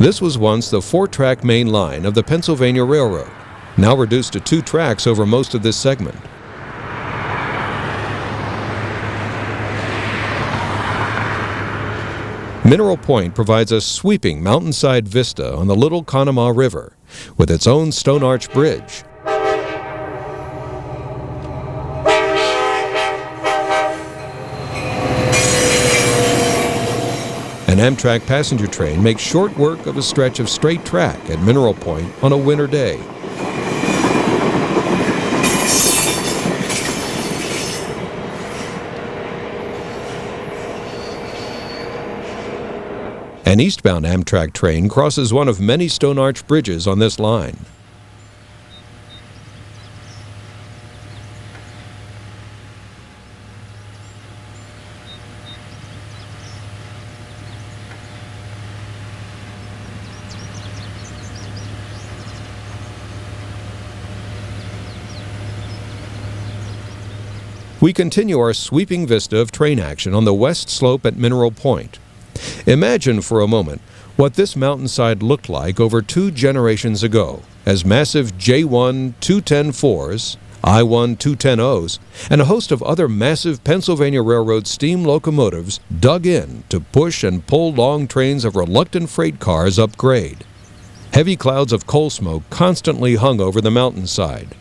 This was once the 4-track main line of the Pennsylvania Railroad, now reduced to 2 tracks over most of this segment. Mineral Point provides a sweeping mountainside vista on the Little Conemaugh River, with its own stone arch bridge. An Amtrak passenger train makes short work of a stretch of straight track at Mineral Point on a winter day. An eastbound Amtrak train crosses one of many stone arch bridges on this line. We continue our sweeping vista of train action on the west slope at Mineral Point. Imagine for a moment what this mountainside looked like over 2 generations ago, as massive J1 210-4s, I1 210-0s, and a host of other massive Pennsylvania Railroad steam locomotives dug in to push and pull long trains of reluctant freight cars up grade. Heavy clouds of coal smoke constantly hung over the mountainside.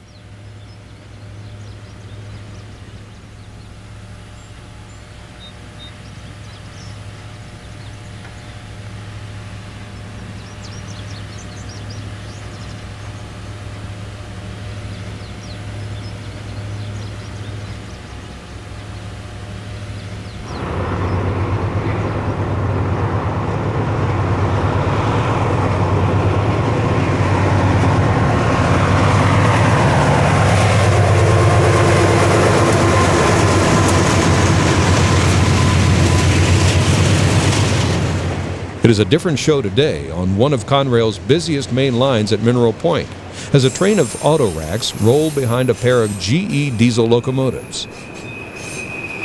It is a different show today on one of Conrail's busiest main lines at Mineral Point, as a train of auto racks roll behind a pair of GE diesel locomotives.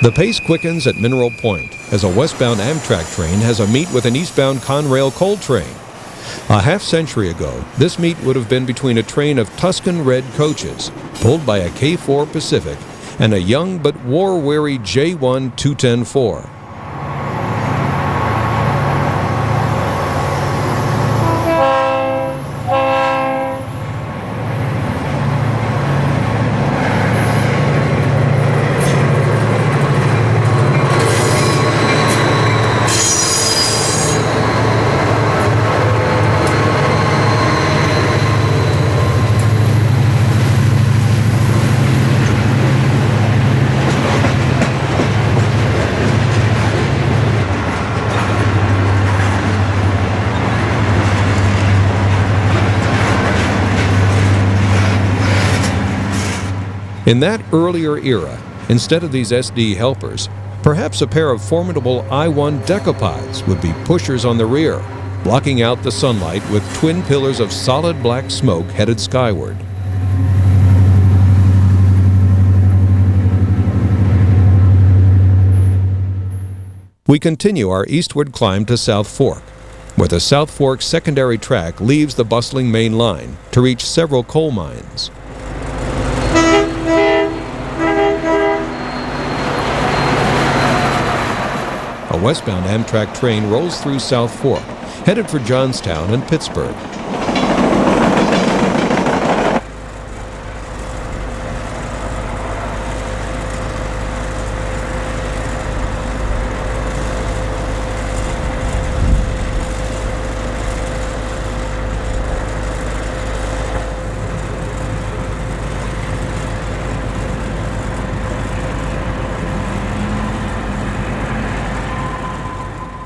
The pace quickens at Mineral Point as a westbound Amtrak train has a meet with an eastbound Conrail coal train. A half-century ago, this meet would have been between a train of Tuscan red coaches, pulled by a K4 Pacific, and a young but war-weary J1 210-4. In that earlier era, instead of these SD helpers, perhaps a pair of formidable I-1 decapods would be pushers on the rear, blocking out the sunlight with twin pillars of solid black smoke headed skyward. We continue our eastward climb to Southfork, where the Southfork secondary track leaves the bustling main line to reach several coal mines. A westbound Amtrak train rolls through Southfork, headed for Johnstown and Pittsburgh.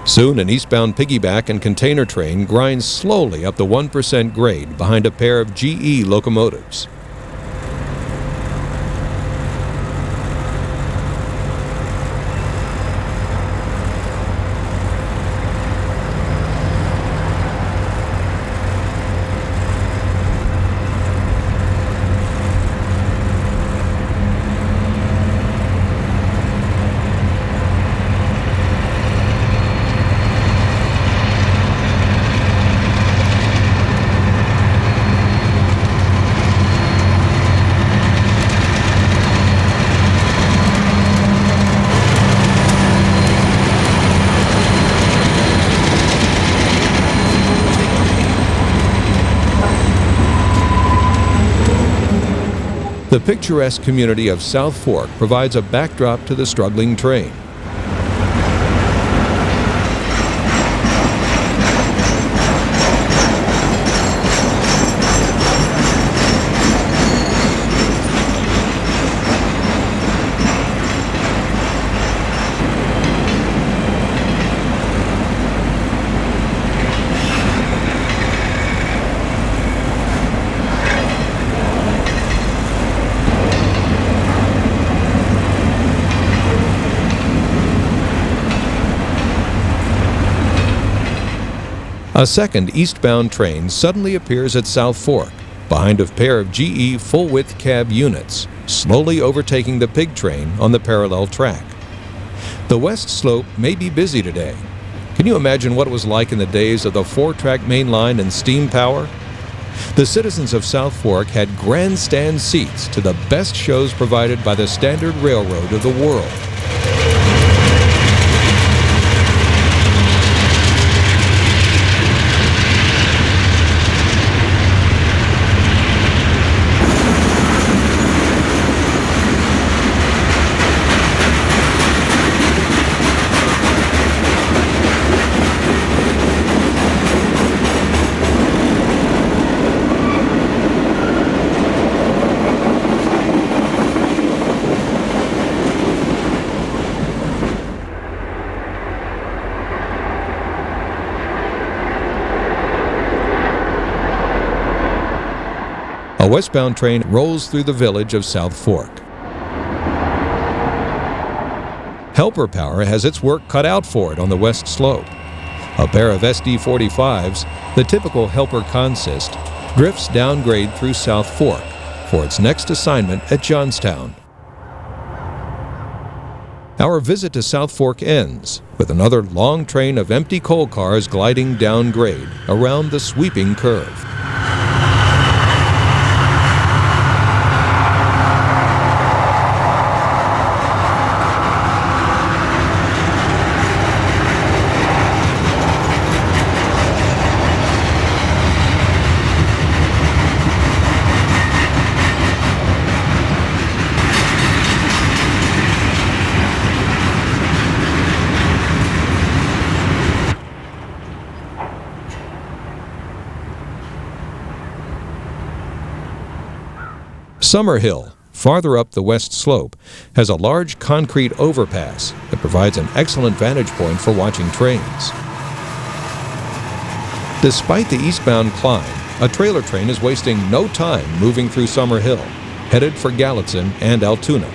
Soon, an eastbound piggyback and container train grinds slowly up the 1% grade behind a pair of GE locomotives. The picturesque community of Southfork provides a backdrop to the struggling train. A second eastbound train suddenly appears at Southfork, behind a pair of GE full-width cab units, slowly overtaking the pig train on the parallel track. The west slope may be busy today. Can you imagine what it was like in the days of the 4-track main line and steam power? The citizens of Southfork had grandstand seats to the best shows provided by the Standard Railroad of the world. A westbound train rolls through the village of Southfork. Helper power has its work cut out for it on the west slope. A pair of SD-45s, the typical helper consist, drifts downgrade through Southfork for its next assignment at Johnstown. Our visit to Southfork ends with another long train of empty coal cars gliding downgrade around the sweeping curve. Summerhill, farther up the west slope, has a large concrete overpass that provides an excellent vantage point for watching trains. Despite the eastbound climb, a trailer train is wasting no time moving through Summerhill, headed for Galitzin and Altoona.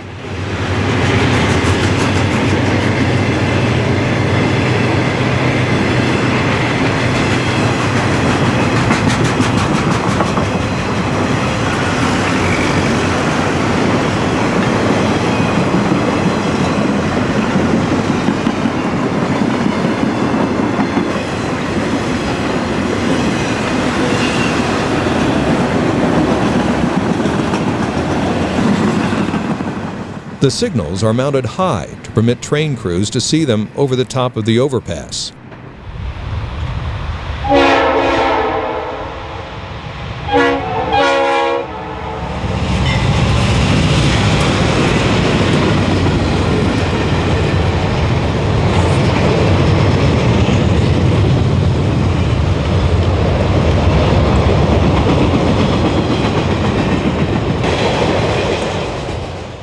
The signals are mounted high to permit train crews to see them over the top of the overpass.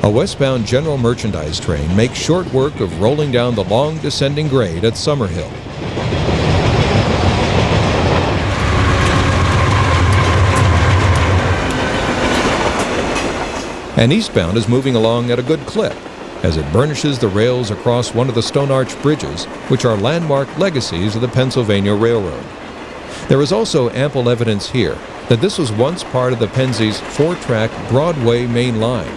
A westbound general merchandise train makes short work of rolling down the long descending grade at Summerhill. And eastbound is moving along at a good clip as it burnishes the rails across one of the stone arch bridges, which are landmark legacies of the Pennsylvania Railroad. There is also ample evidence here that this was once part of the Pensie's 4-track Broadway main line.